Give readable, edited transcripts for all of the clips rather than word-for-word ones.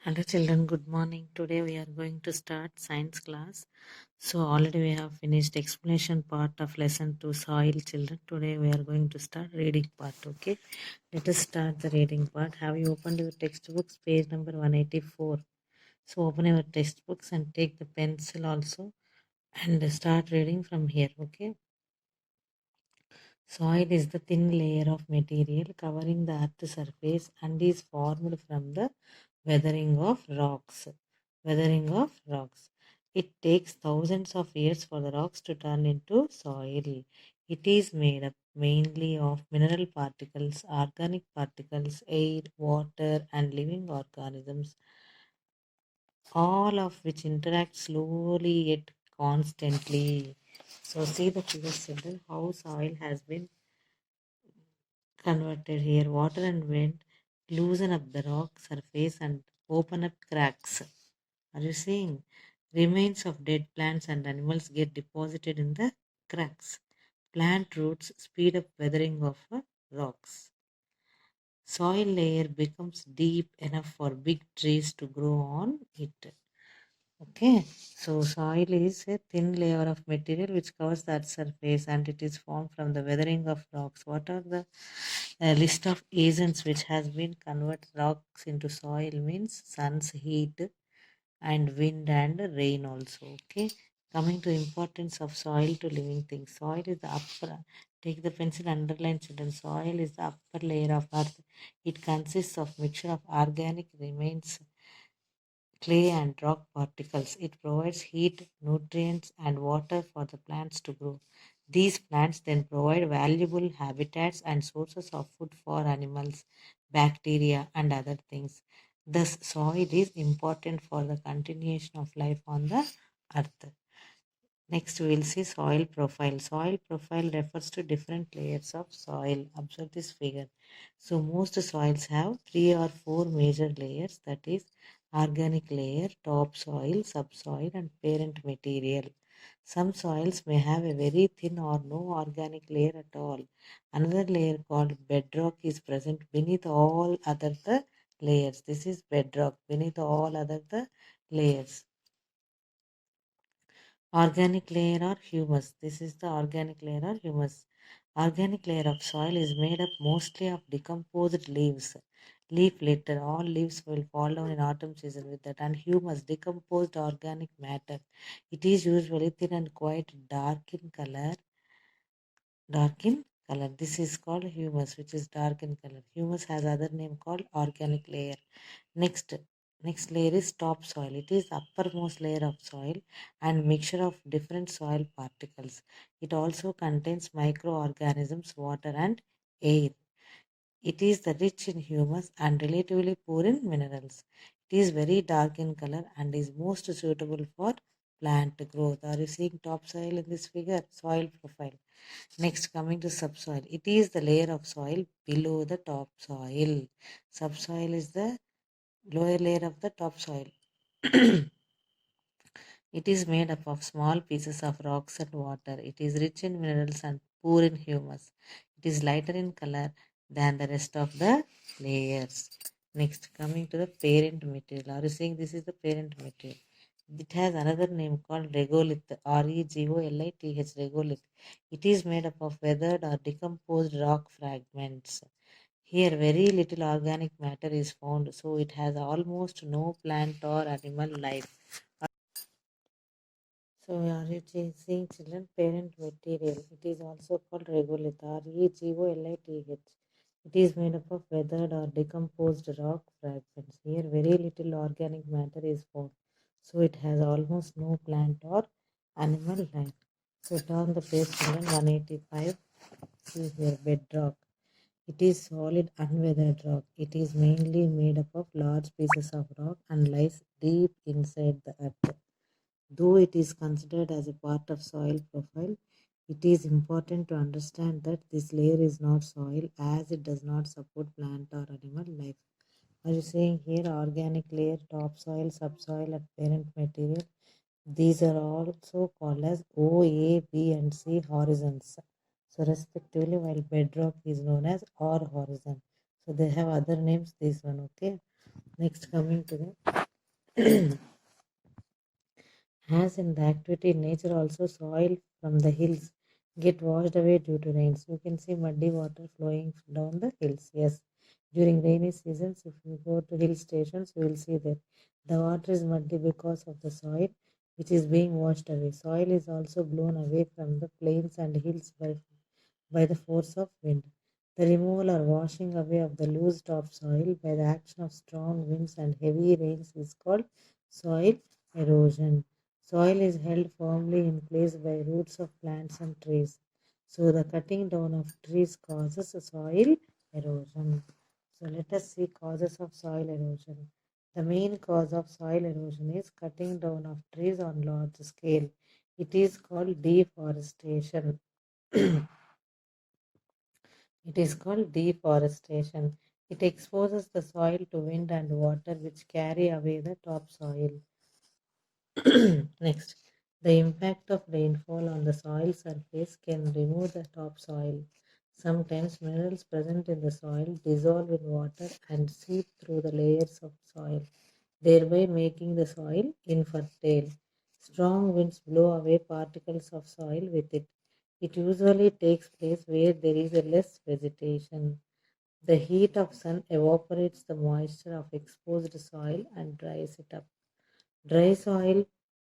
Hello children, good morning. Today we are going to start science class. So already we have finished explanation part of lesson 2 soil children. Today we are going to start reading part. Okay, let us start the reading part. Have you opened your textbooks page number 184? So open your textbooks and take the pencil also and start reading from here. Okay. Soil is the thin layer of material covering the earth's surface and is formed from the weathering of rocks. Weathering of rocks. It takes thousands of years for the rocks to turn into soil. It is made up mainly of mineral particles, organic particles, air, water, and living organisms, all of which interact slowly yet constantly. So, see the figures children, how soil has been converted here. Water and wind loosen up the rock surface and open up cracks. Are you seeing? Remains of dead plants and animals get deposited in the cracks. Plant roots speed up weathering of rocks. Soil layer becomes deep enough for big trees to grow on it. Okay, so soil is a thin layer of material which covers that surface and it is formed from the weathering of rocks. What are the list of agents which has been convert rocks into soil means sun's heat and wind and rain also. Okay, coming to importance of soil to living things. Soil is the upper, take the pencil, underline children. Soil is the upper layer of earth. It consists of mixture of organic remains, clay and rock particles. It provides heat, nutrients, and water for the plants to grow. These plants then provide valuable habitats and sources of food for animals, bacteria, and other things. Thus, soil is important for the continuation of life on the earth. Next, we will see soil profile. Soil profile refers to different layers of soil. Observe this figure. So, most soils have 3 or 4 major layers, that is, organic layer, topsoil, subsoil, and parent material. Some soils may have a very thin or no organic layer at all. Another layer called bedrock is present beneath all other the layers. This is bedrock beneath all other the layers. Organic layer or humus. This is the organic layer or humus. Organic layer of soil is made up mostly of decomposed leaves. Leaf litter. All leaves will fall down in autumn season with that. And humus, decomposed organic matter. It is usually thin and quite dark in color. Dark in color. This is called humus, which is dark in color. Humus has other name called organic layer. Next, next layer is topsoil. It is uppermost layer of soil and mixture of different soil particles. It also contains microorganisms, water and air. It is the rich in humus and relatively poor in minerals. It is very dark in color and is most suitable for plant growth. Are you seeing topsoil in this figure? Soil profile. Next, coming to subsoil. It is the layer of soil below the topsoil. Subsoil is the lower layer of the topsoil. It is made up of small pieces of rocks and water. It is rich in minerals and poor in humus. It is lighter in color than the rest of the layers. Next, coming to the parent material. Are you saying this is the parent material? It has another name called regolith, regolith, regolith. It is made up of weathered or decomposed rock fragments. Here, very little organic matter is found, so it has almost no plant or animal life. So, are you seeing children? Parent material. It is also called regolith, regolith. It is made up of weathered or decomposed rock fragments. Here, very little organic matter is found, so it has almost no plant or animal life. So, turn the page, children, 185. See here, bedrock. It is solid, unweathered rock. It is mainly made up of large pieces of rock and lies deep inside the earth. Though it is considered as a part of soil profile, it is important to understand that this layer is not soil as it does not support plant or animal life. Are you saying here organic layer, topsoil, subsoil, and parent material? These are also called as O, A, B, and C horizons. So respectively, while bedrock is known as R horizon. So they have other names, this one, okay? Next, coming to the as in the activity in nature, also soil from the hills get washed away due to rains. You can see muddy water flowing down the hills. Yes, during rainy seasons, if you go to hill stations, you will see that the water is muddy because of the soil which is being washed away. Soil is also blown away from the plains and hills by the force of wind. The removal or washing away of the loose topsoil by the action of strong winds and heavy rains is called soil erosion. Soil is held firmly in place by roots of plants and trees. So the cutting down of trees causes soil erosion. So let us see causes of soil erosion. The main cause of soil erosion is cutting down of trees on large scale. It is called deforestation. It is called deforestation. It exposes the soil to wind and water which carry away the topsoil. Next, the impact of rainfall on the soil surface can remove the topsoil. Sometimes minerals present in the soil dissolve in water and seep through the layers of soil, thereby making the soil infertile. Strong winds blow away particles of soil with it. It usually takes place where there is a less vegetation. The heat of sun evaporates the moisture of exposed soil and dries it up. Dry soil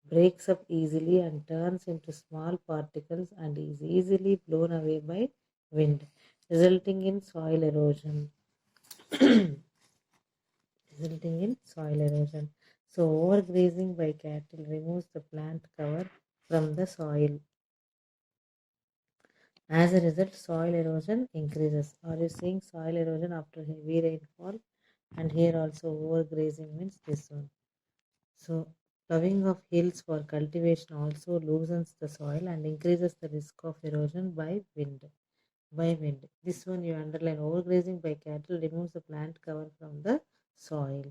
breaks up easily and turns into small particles and is easily blown away by wind, resulting in soil erosion. resulting in soil erosion. So overgrazing by cattle removes the plant cover from the soil. As a result, soil erosion increases. Are you seeing soil erosion after heavy rainfall? And here also overgrazing means this one. So plowing of hills for cultivation also loosens the soil and increases the risk of erosion by wind. This one you underline, overgrazing by cattle removes the plant cover from the soil.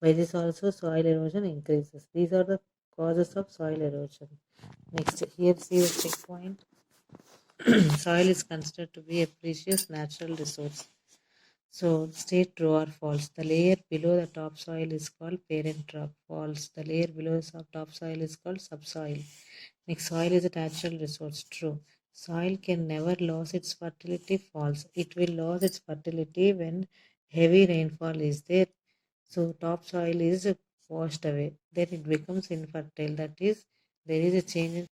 By this also soil erosion increases. These are the causes of soil erosion. Next, here see the checkpoint. Soil is considered to be a precious natural resource. So state true or false. The layer below the topsoil is called parent rock. False. The layer below the topsoil is called subsoil. Next, soil is a natural resource. True. Soil can never lose its fertility. False. It will lose its fertility when heavy rainfall is there. So topsoil is washed away. Then it becomes infertile. That is, there is a change in